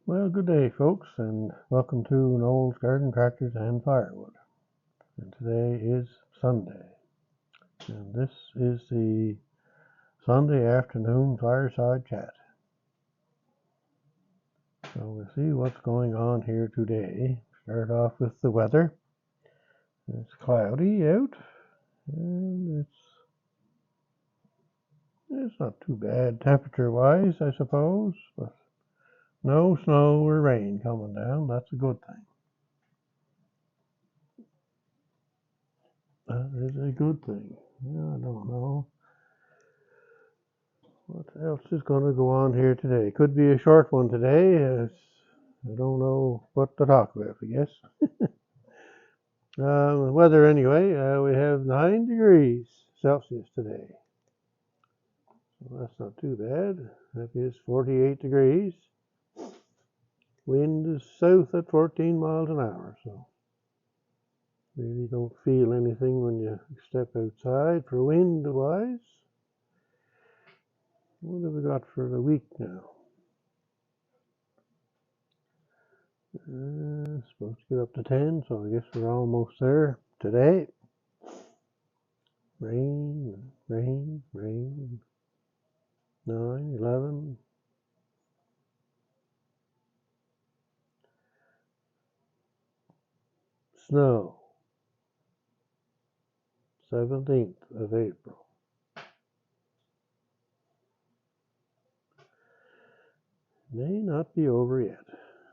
Well, good day, folks, and welcome to Noel's Garden Tractors and Firewood. And today is Sunday, and this is the Sunday afternoon fireside chat. So we'll see what's going on here today. Start off with the weather. It's cloudy out, and it's not too bad temperature-wise, I suppose, but no snow or rain coming down. That's a good thing. That is a good thing. Yeah, I don't know what else is going to go on here today. Could be a short one today. I don't know what to talk about, I guess. Weather anyway, we have 9 degrees Celsius today. Well, that's not too bad. That is 48 degrees. Wind is south at 14 miles an hour, so really don't feel anything when you step outside for wind-wise. What have we got for the week now? Supposed to get up to 10, so I guess we're almost there today. Rain, rain, rain. 9, 11. Snow. 17th of April. May not be over yet,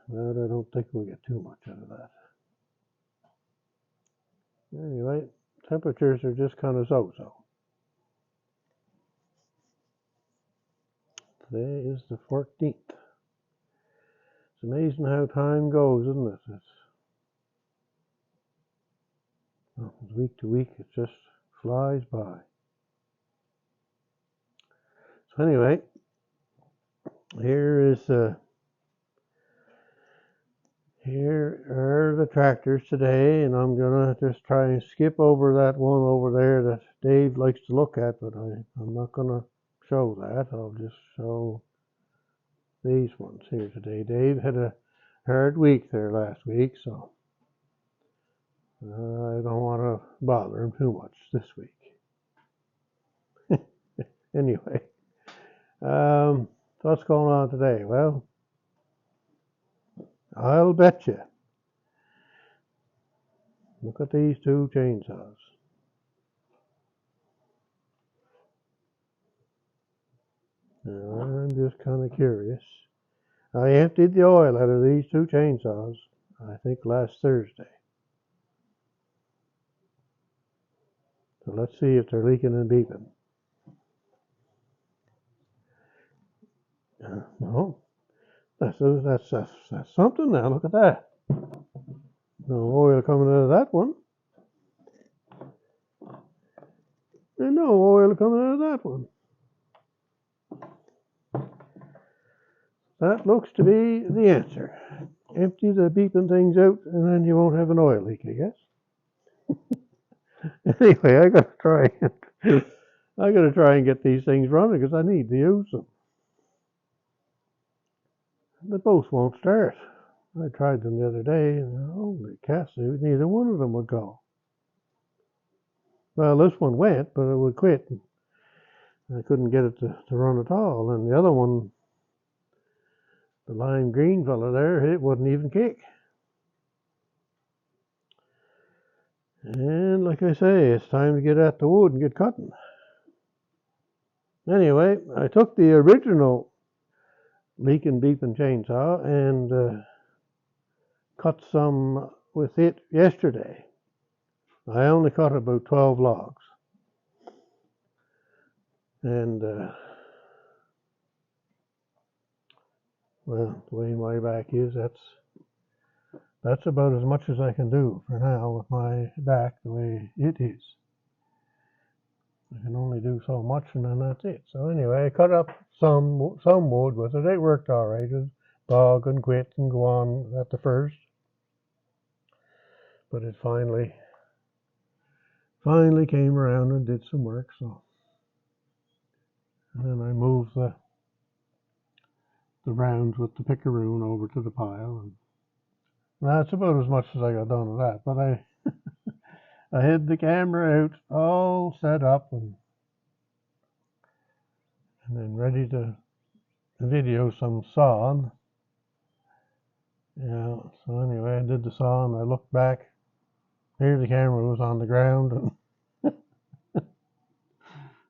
but I don't think we'll get too much out of that. Anyway, temperatures are just kind of so-so. Today is the 14th. It's amazing how time goes, isn't it? Week to week, it just flies by. So anyway, here are the tractors today, and I'm gonna just try and skip over that one over there that Dave likes to look at, but I'm not gonna show that. I'll just show these ones here today. Dave had a hard week there last week, so I don't want to bother him too much this week. Anyway, what's going on today? Well, I'll bet you. Look at these two chainsaws. Now, I'm just kind of curious. I emptied the oil out of these two chainsaws, I think last Thursday. So let's see if they're leaking and beeping. No, that's something now. Look at that. No oil coming out of that one. And no oil coming out of that one. That looks to be the answer. Empty the beeping things out, and then you won't have an oil leak, I guess. Anyway, I gotta try and get these things running because I need to use them. They both won't start. I tried them the other day, and holy cats, neither one of them would go. Well, this one went, but it would quit. I couldn't get it to run at all. And the other one, the lime green fella there, it wouldn't even kick. And like I say, it's time to get at the wood and get cutting. Anyway, I took the original leaking beeping chainsaw and cut some with it yesterday. I only cut about 12 logs. And well, the way my back is, that's about as much as I can do for now with my back the way it is. I can only do so much, and then that's it. So anyway, I cut up some wood with it. It worked all right. It bog and quit and go on at the first, but it finally came around and did some work. So, and then I moved the the rounds with the pickaroon over to the pile, and that's about as much as I got done of that. But I had the camera out, all set up, and then ready to video some sawing. Yeah. So anyway, I did the sawing. I looked back. Here the camera was on the ground, and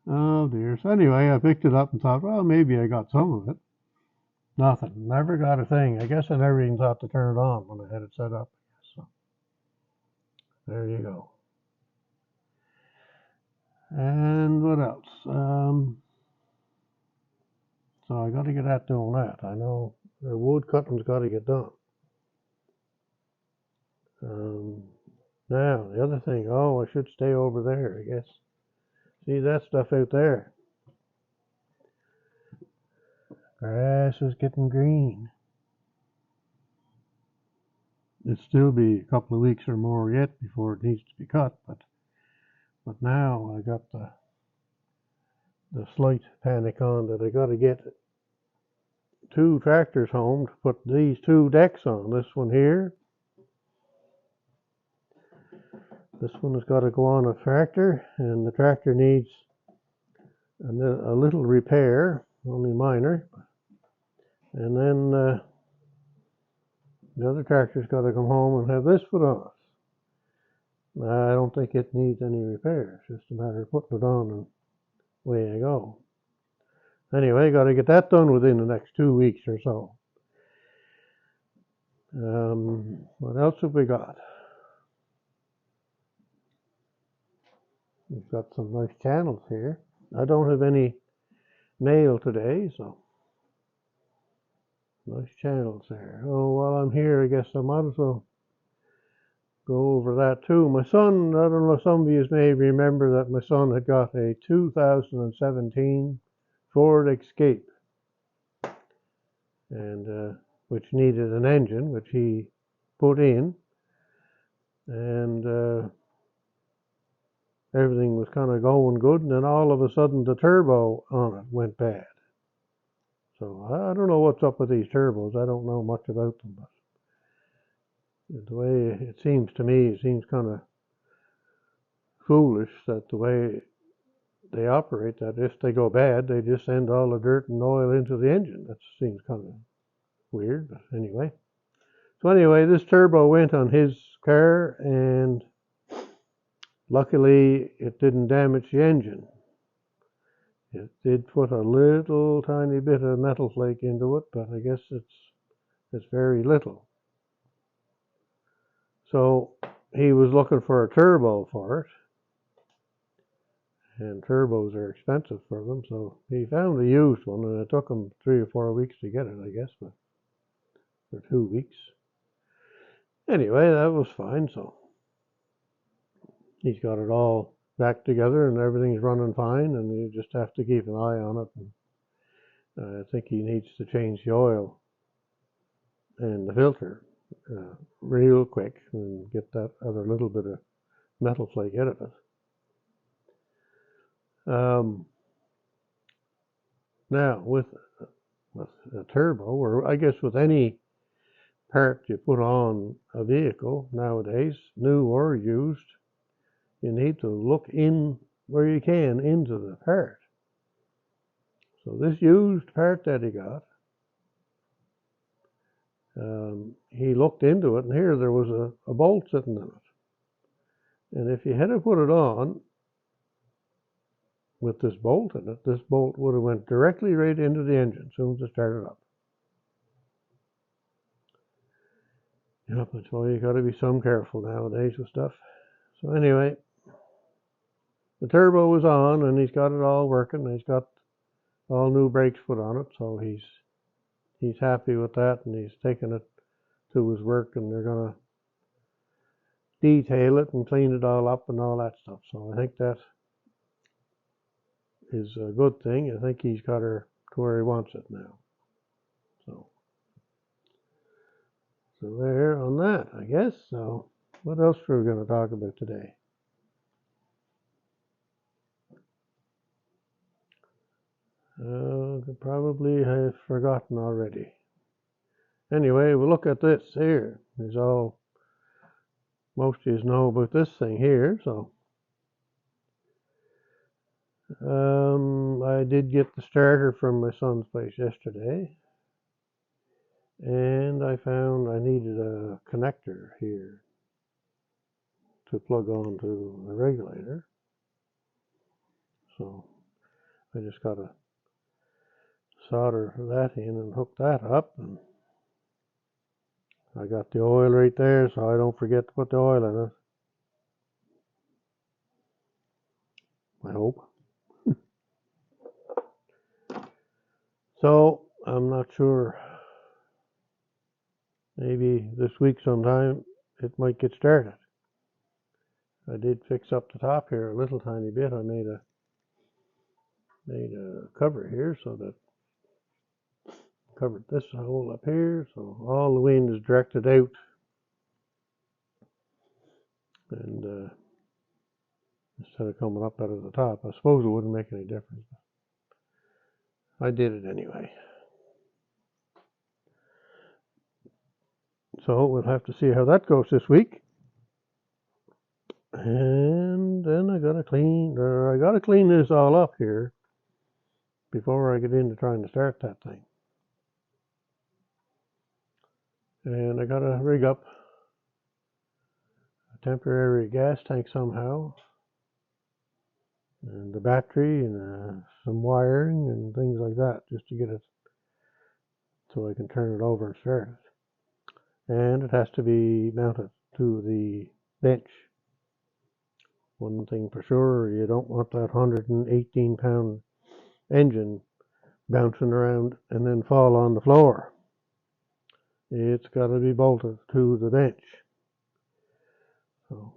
oh dear. So anyway, I picked it up and thought, well, maybe I got some of it. Nothing. Never got a thing. I guess I never even thought to turn it on when I had it set up. So there you go. And what else? So I got to get at doing that. I know the wood cutting's got to get done. Now the other thing. Oh, I should stay over there, I guess. See that stuff out there? Grass is getting green. It'll still be a couple of weeks or more yet before it needs to be cut, but now I got the slight panic on that I got to get 2 tractors home to put these 2 decks on. This one here. This one has got to go on a tractor, and the tractor needs a little repair, only minor. And then the other tractor's got to come home and have this put on. I don't think it needs any repairs. It's just a matter of putting it on and away I go. Anyway, got to get that done within the next 2 weeks or so. What else have we got? We've got some nice channels here. I don't have any mail today, so nice channels there. Oh, while I'm here, I guess I might as well go over that too. My son, I don't know if some of you may remember that my son had got a 2017 Ford Escape, and which needed an engine, which he put in, and everything was kind of going good, and then all of a sudden the turbo on it went bad. So I don't know what's up with these turbos. I don't know much about them, but the way it seems to me, it seems kind of foolish that the way they operate, that if they go bad, they just send all the dirt and oil into the engine. That seems kind of weird, but anyway. So anyway, this turbo went on his car, and luckily it didn't damage the engine. It did put a little tiny bit of metal flake into it, but I guess it's very little. So he was looking for a turbo for it, and turbos are expensive for them, so he found a used one, and it took him 3 or 4 weeks to get it, I guess, but for 2 weeks. Anyway, that was fine, so he's got it all back together, and everything's running fine, and you just have to keep an eye on it. And I think he needs to change the oil and the filter real quick and get that other little bit of metal flake out of it. Now, with a turbo, or I guess with any part you put on a vehicle nowadays, new or used, you need to look in where you can into the part. So this used part that he got, he looked into it, and here there was a bolt sitting in it. And if you had to put it on with this bolt in it, this bolt would have went directly right into the engine as soon as it started up. Yep, that's why you got to be some careful nowadays with stuff. So anyway, the turbo was on, and he's got it all working. He's got all new brakes put on it, so he's happy with that, and he's taking it to his work, and they're gonna detail it and clean it all up and all that stuff. So I think that is a good thing. I think he's got her to where he wants it now. So there on that, I guess. So what else are we going to talk about today? probably have forgotten already. Anyway, we'll look at this here. Is all most of you know about this thing here. So I did get the starter from my son's place yesterday, and I found I needed a connector here to plug onto the regulator. So I just got to solder that in and hook that up, and I got the oil right there, so I don't forget to put the oil in it. I hope. So I'm not sure. Maybe this week sometime it might get started. I did fix up the top here a little tiny bit. I made a cover here so that covered this hole up here, so all the wind is directed out, and instead of coming up out of the top. I suppose it wouldn't make any difference. I did it anyway. So we'll have to see how that goes this week. And then I gotta clean this all up here before I get into trying to start that thing. And I gotta rig up a temporary gas tank somehow, and the battery, and some wiring and things like that, just to get it so I can turn it over and start it. And it has to be mounted to the bench. One thing for sure, you don't want that 118-pound engine bouncing around and then fall on the floor. It's got to be bolted to the bench. So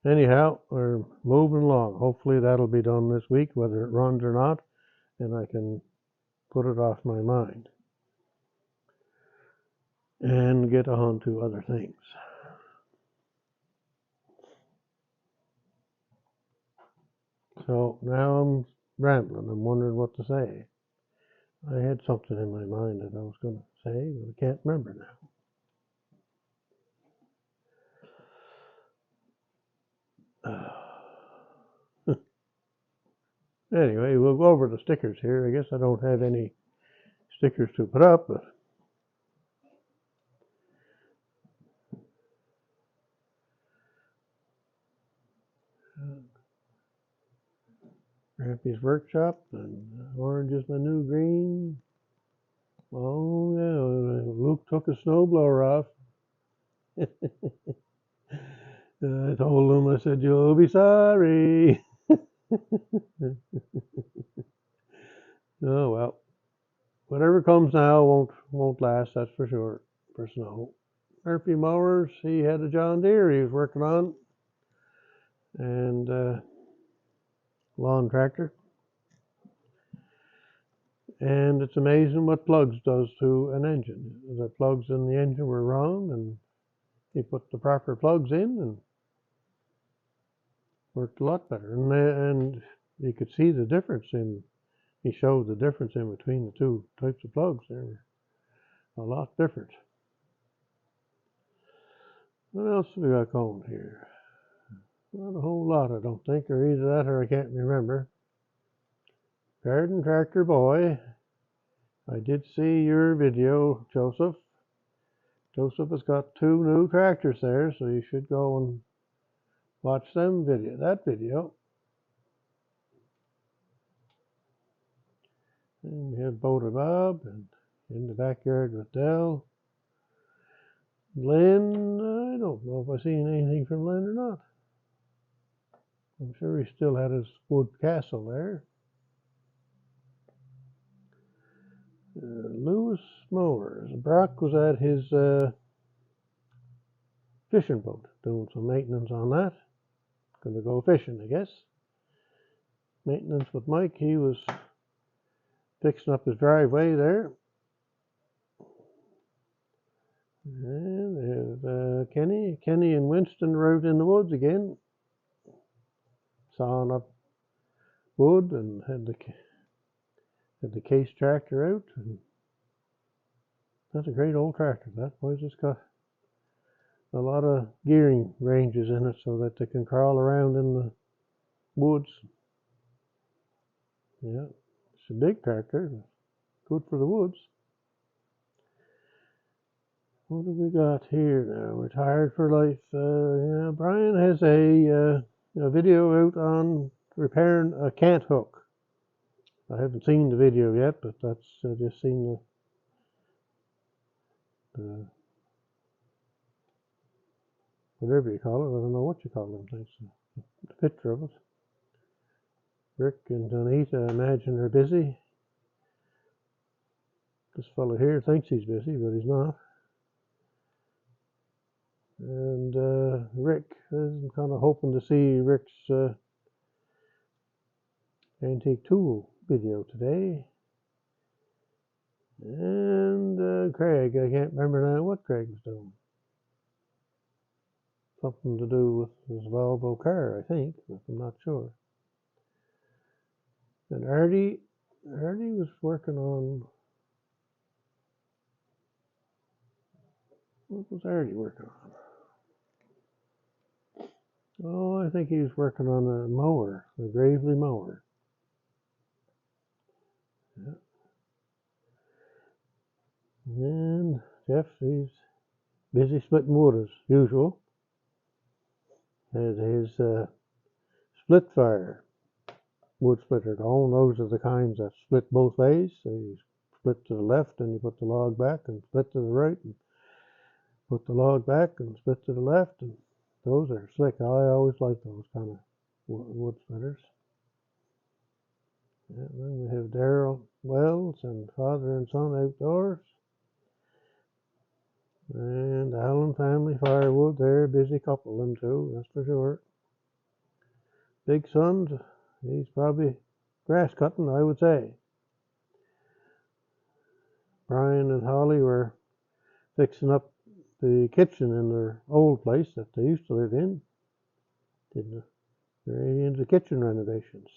anyhow, we're moving along. Hopefully that'll be done this week, whether it runs or not, and I can put it off my mind and get on to other things. So now I'm rambling. I'm wondering what to say. I had something in my mind that I was going to say, but I can't remember now. Anyway, we'll go over the stickers here. I guess I don't have any stickers to put up, but Grampy's Workshop, and orange is my new green. Oh yeah, Luke took a snowblower off. I told him, I said, you'll be sorry. Oh well, whatever comes now won't last, that's for sure, for snow. Murphy Mowers, he had a John Deere he was working on, and lawn tractor. And it's amazing what plugs does to an engine. The plugs in the engine were wrong, and he put the proper plugs in and worked a lot better. And you could see the difference he showed the difference in between the two types of plugs. They were a lot different. What else have we got going here? Not a whole lot, I don't think, or either that or I can't remember. Garden Tractor Boy, I did see your video, Joseph. Joseph has got 2 new tractors there, so you should go and watch that video. And we have Boater Bob, and in the backyard with Dell. Len, I don't know if I've seen anything from Len or not. I'm sure he still had his wood castle there. Lewis Mowers. Brock was at his fishing boat, doing some maintenance on that. Gonna go fishing, I guess. Maintenance with Mike. He was fixing up his driveway there. And there's Kenny and Winston are out in the woods again, sawing up wood, and had Got the case tractor out, and that's a great old tractor. That boy's just got a lot of gearing ranges in it so that they can crawl around in the woods. Yeah, it's a big tractor, good for the woods. What do we got here now? Retired for life. Yeah, Brian has a video out on repairing a cant hook. I haven't seen the video yet, but that's just seen the whatever you call it. I don't know what you call them things. The picture of it. Rick and Donita, I imagine, are busy. This fellow here thinks he's busy, but he's not. And Rick, I'm kind of hoping to see Rick's antique tool video today. And Craig, I can't remember now what Craig was doing. Something to do with his Volvo car, I think, but I'm not sure. And Artie was working on, what was Artie working on? Oh, I think he was working on a mower, a Gravely mower. Yeah. And Jeff, he's busy splitting wood as usual. Has his split fire wood splitter going. Those are the kinds that split both ways. So you split to the left and you put the log back, and split to the right and put the log back and split to the left. And those are slick. I always like those kind of wood splitters. Yeah, then we have Daryl Wells and father and son outdoors. And Allen Family Firewood, they're a busy couple, them two, that's for sure. Big Son's, he's probably grass cutting, I would say. Brian and Holly were fixing up the kitchen in their old place that they used to live in. They're into kitchen renovations.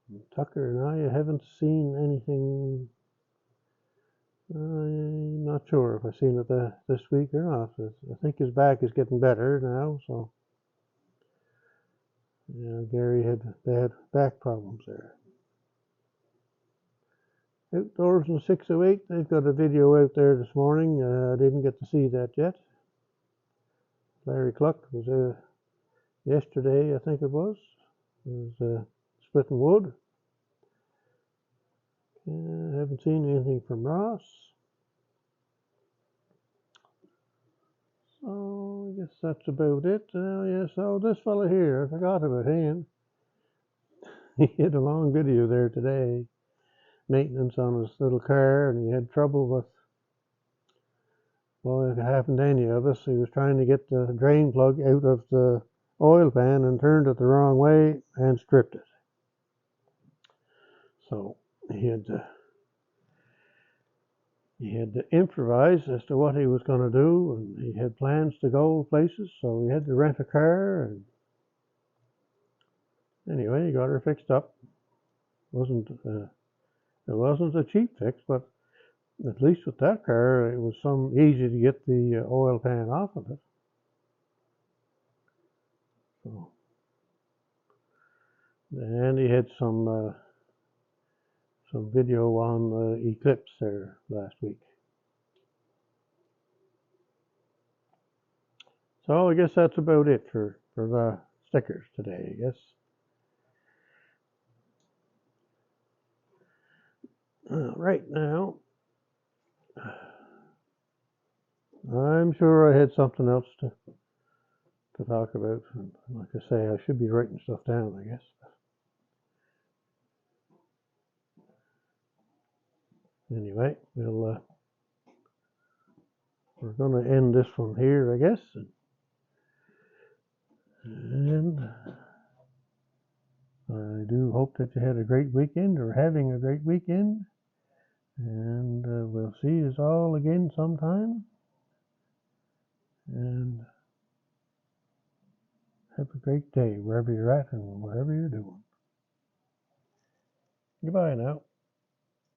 And Tucker and I haven't seen anything. I'm not sure if I've seen it this week or not. I think his back is getting better now, so. Yeah, Gary had bad back problems there. Outdoors in 608, they've got a video out there this morning. I didn't get to see that yet. Larry Cluck was yesterday, I think it was. He was splitting wood. I haven't seen anything from Ross. So I guess that's about it. Yeah, so this fella here, I forgot about him. He had a long video there today. Maintenance on his little car, and he had trouble with, well, if it happened to any of us, he was trying to get the drain plug out of the oil pan and turned it the wrong way and stripped it. So he had to improvise as to what he was going to do, and he had plans to go places, so he had to rent a car. And anyway, he got her fixed up. It wasn't a cheap fix, but at least with that car, it was easy to get the oil pan off of it. So, and he had some video on the eclipse there last week. So I guess that's about it for the stickers today, I guess. Right now, I'm sure I had something else to talk about. And like I say, I should be writing stuff down, I guess. Anyway, we're going to end this one here, I guess. And I do hope that you had a great weekend or having a great weekend. And we'll see you all again sometime. And have a great day wherever you're at and whatever you're doing. Goodbye now.